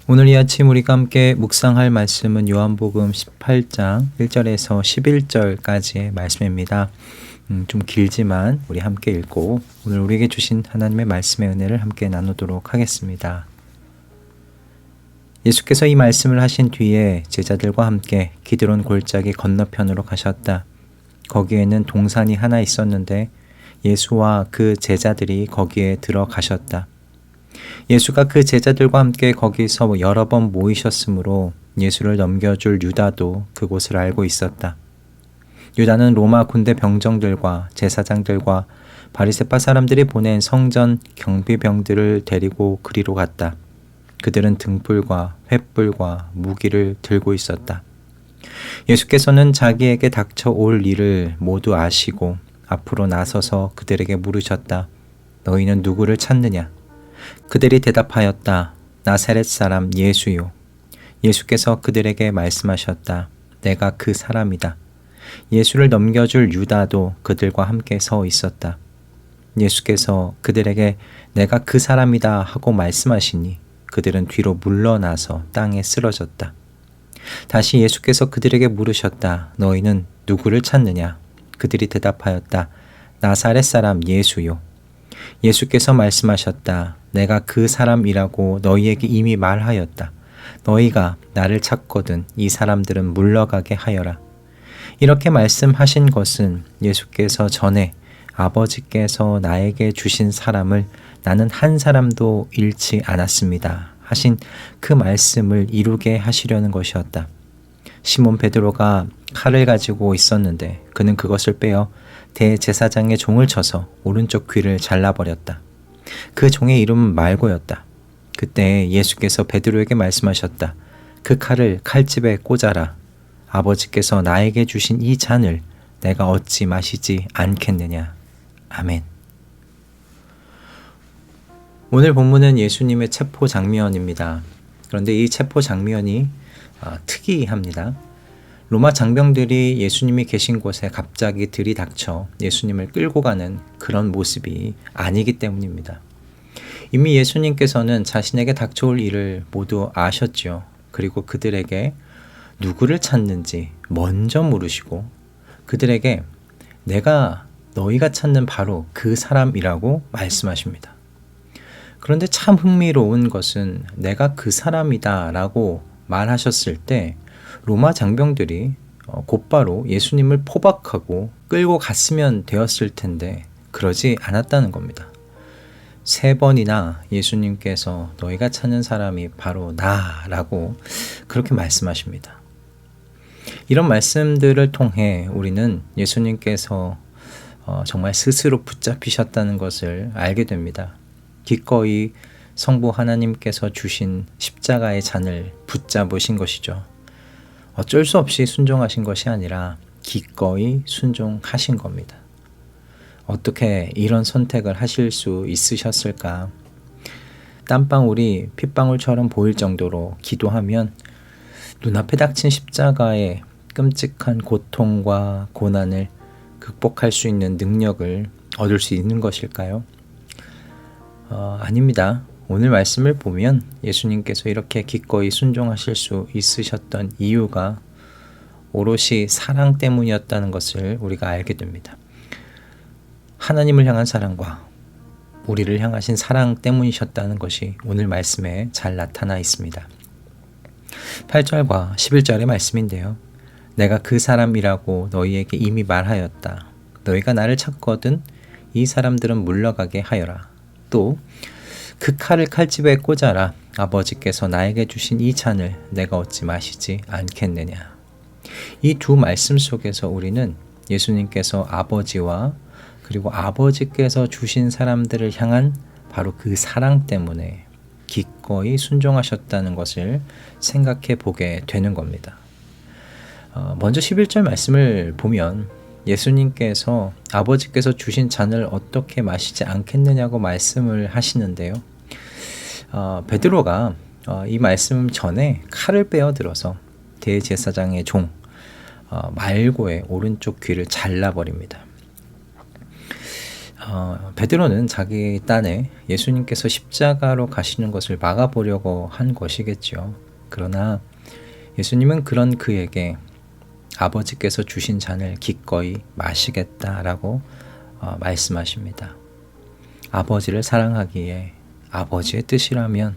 오늘 이 아침 우리가 함께 묵상할 말씀은 요한복음 18장 1절에서 11절까지의 말씀입니다. 좀 길지만 우리 함께 읽고 오늘 우리에게 주신 하나님의 말씀의 은혜를 함께 나누도록 하겠습니다. 예수께서 이 말씀을 하신 뒤에 제자들과 함께 기드론 골짜기 건너편으로 가셨다. 거기에는 동산이 하나 있었는데 예수와 그 제자들이 거기에 들어가셨다. 예수가 그 제자들과 함께 거기서 여러 번 모이셨으므로 예수를 넘겨줄 유다도 그곳을 알고 있었다. 유다는 로마 군대 병정들과 제사장들과 바리새파 사람들이 보낸 성전 경비병들을 데리고 그리로 갔다. 그들은 등불과 횃불과 무기를 들고 있었다. 예수께서는 자기에게 닥쳐올 일을 모두 아시고 앞으로 나서서 그들에게 물으셨다. 너희는 누구를 찾느냐? 그들이 대답하였다. 나사렛 사람 예수요. 예수께서 그들에게 말씀하셨다. 내가 그 사람이다. 예수를 넘겨줄 유다도 그들과 함께 서 있었다. 예수께서 그들에게 내가 그 사람이다 하고 말씀하시니 그들은 뒤로 물러나서 땅에 쓰러졌다. 다시 예수께서 그들에게 물으셨다. 너희는 누구를 찾느냐? 그들이 대답하였다. 나사렛 사람 예수요. 예수께서 말씀하셨다. 내가 그 사람이라고 너희에게 이미 말하였다. 너희가 나를 찾거든 이 사람들은 물러가게 하여라. 이렇게 말씀하신 것은 예수께서 전에 아버지께서 나에게 주신 사람을 나는 한 사람도 잃지 않았습니다 하신 그 말씀을 이루게 하시려는 것이었다. 시몬 베드로가 칼을 가지고 있었는데 그는 그것을 빼어 대제사장의 종을 쳐서 오른쪽 귀를 잘라버렸다. 그 종의 이름은 말고였다. 그때 예수께서 베드로에게 말씀하셨다. 그 칼을 칼집에 꽂아라. 아버지께서 나에게 주신 이 잔을 내가 어찌 마시지 않겠느냐. 아멘. 오늘 본문은 예수님의 체포 장면입니다. 그런데 이 체포 장면이 특이합니다. 로마 장병들이 예수님이 계신 곳에 갑자기 들이닥쳐 예수님을 끌고 가는 그런 모습이 아니기 때문입니다. 이미 예수님께서는 자신에게 닥쳐올 일을 모두 아셨죠. 그리고 그들에게 누구를 찾는지 먼저 물으시고 그들에게 내가 너희가 찾는 바로 그 사람이라고 말씀하십니다. 그런데 참 흥미로운 것은 내가 그 사람이다 라고 말하셨을 때 로마 장병들이 곧바로 예수님을 포박하고 끌고 갔으면 되었을 텐데 그러지 않았다는 겁니다. 3번이나 예수님께서 너희가 찾는 사람이 바로 나라고 그렇게 말씀하십니다. 이런 말씀들을 통해 우리는 예수님께서 정말 스스로 붙잡히셨다는 것을 알게 됩니다. 기꺼이 성부 하나님께서 주신 십자가의 잔을 붙잡으신 것이죠. 어쩔 수 없이 순종하신 것이 아니라 기꺼이 순종하신 겁니다. 어떻게 이런 선택을 하실 수 있으셨을까? 땀방울이 핏방울처럼 보일 정도로 기도하면 눈앞에 닥친 십자가의 끔찍한 고통과 고난을 극복할 수 있는 능력을 얻을 수 있는 것일까요? 아닙니다. 오늘 말씀을 보면 예수님께서 이렇게 기꺼이 순종하실 수 있으셨던 이유가 오롯이 사랑 때문이었다는 것을 우리가 알게 됩니다. 하나님을 향한 사랑과 우리를 향하신 사랑 때문이셨다는 것이 오늘 말씀에 잘 나타나 있습니다. 8절과 11절의 말씀인데요. 내가 그 사람이라고 너희에게 이미 말하였다. 너희가 나를 찾거든 이 사람들은 물러가게 하여라. 또 그 칼을 칼집에 꽂아라. 아버지께서 나에게 주신 이 잔을 내가 어찌 마시지 않겠느냐. 이 두 말씀 속에서 우리는 예수님께서 아버지와 그리고 아버지께서 주신 사람들을 향한 바로 그 사랑 때문에 기꺼이 순종하셨다는 것을 생각해 보게 되는 겁니다. 먼저 11절 말씀을 보면 예수님께서 아버지께서 주신 잔을 어떻게 마시지 않겠느냐고 말씀을 하시는데요. 베드로가 이 말씀 전에 칼을 빼어들어서 대제사장의 종 말고의 오른쪽 귀를 잘라버립니다. 베드로는 자기 딴에 예수님께서 십자가로 가시는 것을 막아보려고 한 것이겠죠. 그러나 예수님은 그런 그에게 아버지께서 주신 잔을 기꺼이 마시겠다라고 말씀하십니다. 아버지를 사랑하기에 아버지의 뜻이라면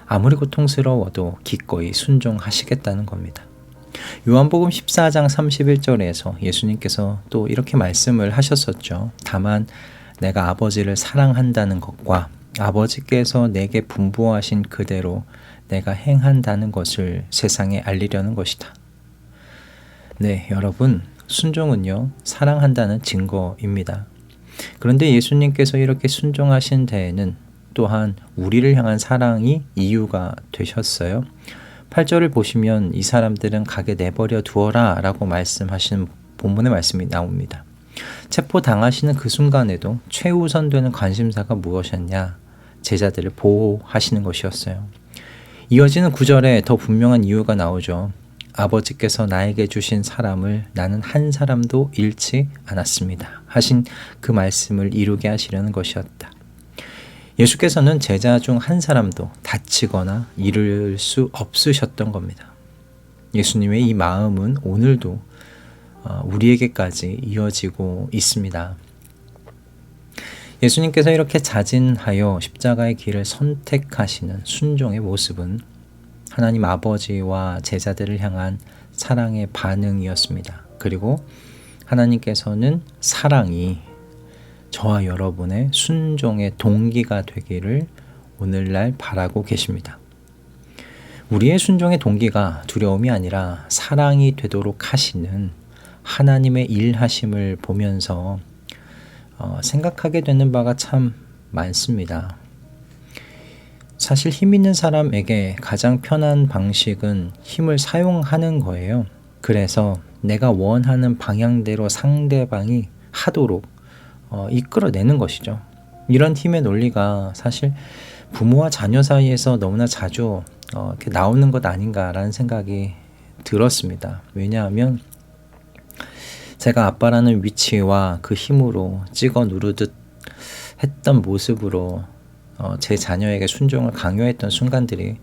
아무리 고통스러워도 기꺼이 순종하시겠다는 겁니다. 요한복음 14장 31절에서 예수님께서 또 이렇게 말씀을 하셨었죠. 다만 내가 아버지를 사랑한다는 것과 아버지께서 내게 분부하신 그대로 내가 행한다는 것을 세상에 알리려는 것이다. 네, 여러분, 순종은요, 사랑한다는 증거입니다. 그런데 예수님께서 이렇게 순종하신 데에는 또한 우리를 향한 사랑이 이유가 되셨어요. 8절을 보시면 이 사람들은 가게 내버려 두어라 라고 말씀하신 본문의 말씀이 나옵니다. 체포당하시는 그 순간에도 최우선되는 관심사가 무엇이었냐? 제자들을 보호하시는 것이었어요. 이어지는 9절에 더 분명한 이유가 나오죠. 아버지께서 나에게 주신 사람을 나는 한 사람도 잃지 않았습니다. 하신 그 말씀을 이루게 하시려는 것이었다. 예수께서는 제자 중 한 사람도 다치거나 잃을 수 없으셨던 겁니다. 예수님의 이 마음은 오늘도 우리에게까지 이어지고 있습니다. 예수님께서 이렇게 자진하여 십자가의 길을 선택하시는 순종의 모습은 하나님 아버지와 제자들을 향한 사랑의 반응이었습니다. 그리고 하나님께서는 사랑이 저와 여러분의 순종의 동기가 되기를 오늘날 바라고 계십니다. 우리의 순종의 동기가 두려움이 아니라 사랑이 되도록 하시는 하나님의 일하심을 보면서 생각하게 되는 바가 참 많습니다. 사실 힘 있는 사람에게 가장 편한 방식은 힘을 사용하는 거예요. 그래서 내가 원하는 방향대로 상대방이 하도록 이끌어내는 것이죠. 이런 힘의 논리가 사실 부모와 자녀 사이에서 너무나 자주 이렇게 나오는 것 아닌가라는 생각이 들었습니다. 왜냐하면 제가 아빠라는 위치와 그 힘으로 찍어 누르듯 했던 모습으로 제 자녀에게 순종을 강요했던 순간들이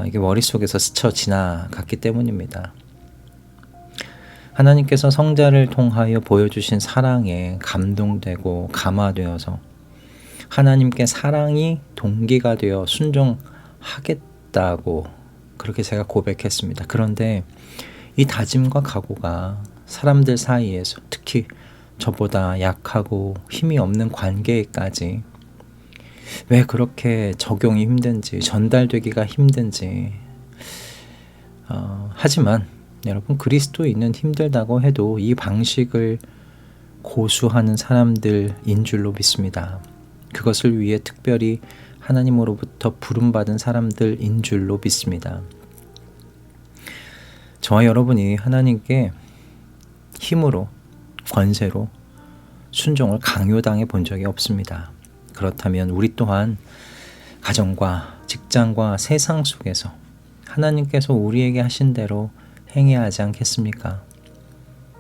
이게 머릿속에서 스쳐 지나갔기 때문입니다. 하나님께서 성자를 통하여 보여주신 사랑에 감동되고 감화되어서 하나님께 사랑이 동기가 되어 순종하겠다고 그렇게 제가 고백했습니다. 그런데 이 다짐과 각오가 사람들 사이에서 특히 저보다 약하고 힘이 없는 관계까지 왜 그렇게 적용이 힘든지 전달되기가 힘든지 하지만 여러분 그리스도인은 힘들다고 해도 이 방식을 고수하는 사람들인 줄로 믿습니다. 그것을 위해 특별히 하나님으로부터 부름받은 사람들인 줄로 믿습니다. 저와 여러분이 하나님께 힘으로 권세로 순종을 강요당해 본 적이 없습니다. 그렇다면 우리 또한 가정과 직장과 세상 속에서 하나님께서 우리에게 하신 대로 행해야 하지 않겠습니까?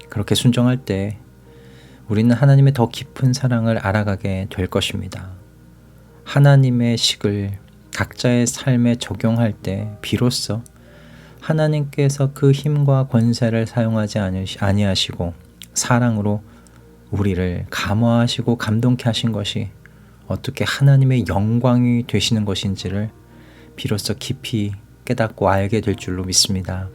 그렇게 순종할 때 우리는 하나님의 더 깊은 사랑을 알아가게 될 것입니다. 하나님의 식을 각자의 삶에 적용할 때 비로소 하나님께서 그 힘과 권세를 사용하지 아니하시고 사랑으로 우리를 감화하시고 감동케 하신 것이 어떻게 하나님의 영광이 되시는 것인지를 비로소 깊이 깨닫고 알게 될 줄로 믿습니다.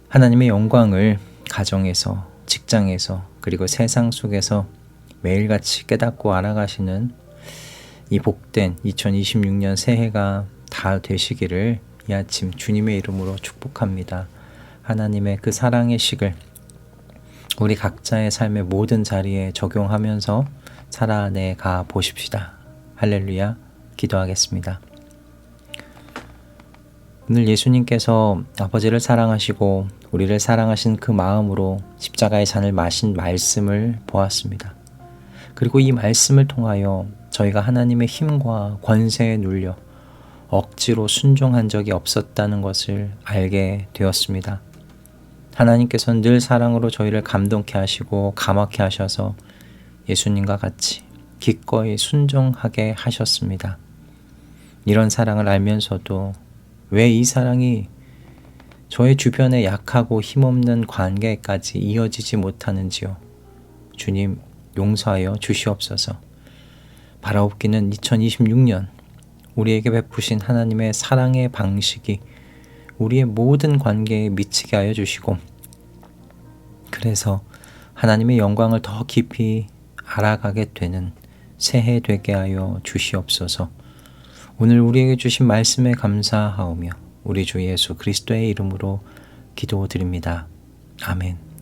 하나님의 영광을 가정에서, 직장에서, 그리고 세상 속에서 매일같이 깨닫고 알아가시는 이 복된 2026년 새해가 다 되시기를 이 아침 주님의 이름으로 축복합니다. 하나님의 그 사랑의 식을 우리 각자의 삶의 모든 자리에 적용하면서 살아내가 보십시다. 할렐루야. 기도하겠습니다. 오늘 예수님께서 아버지를 사랑하시고 우리를 사랑하신 그 마음으로 십자가의 잔을 마신 말씀을 보았습니다. 그리고 이 말씀을 통하여 저희가 하나님의 힘과 권세에 눌려 억지로 순종한 적이 없었다는 것을 알게 되었습니다. 하나님께서는 늘 사랑으로 저희를 감동케 하시고 감화케 하셔서 예수님과 같이 기꺼이 순종하게 하셨습니다. 이런 사랑을 알면서도 왜 이 사랑이 저의 주변에 약하고 힘없는 관계까지 이어지지 못하는지요. 주님 용서하여 주시옵소서. 바라옵기는 2026년 우리에게 베푸신 하나님의 사랑의 방식이 우리의 모든 관계에 미치게 하여 주시고, 그래서 하나님의 영광을 더 깊이 알아가게 되는 새해 되게 하여 주시옵소서. 오늘 우리에게 주신 말씀에 감사하오며 우리 주 예수 그리스도의 이름으로 기도드립니다. 아멘.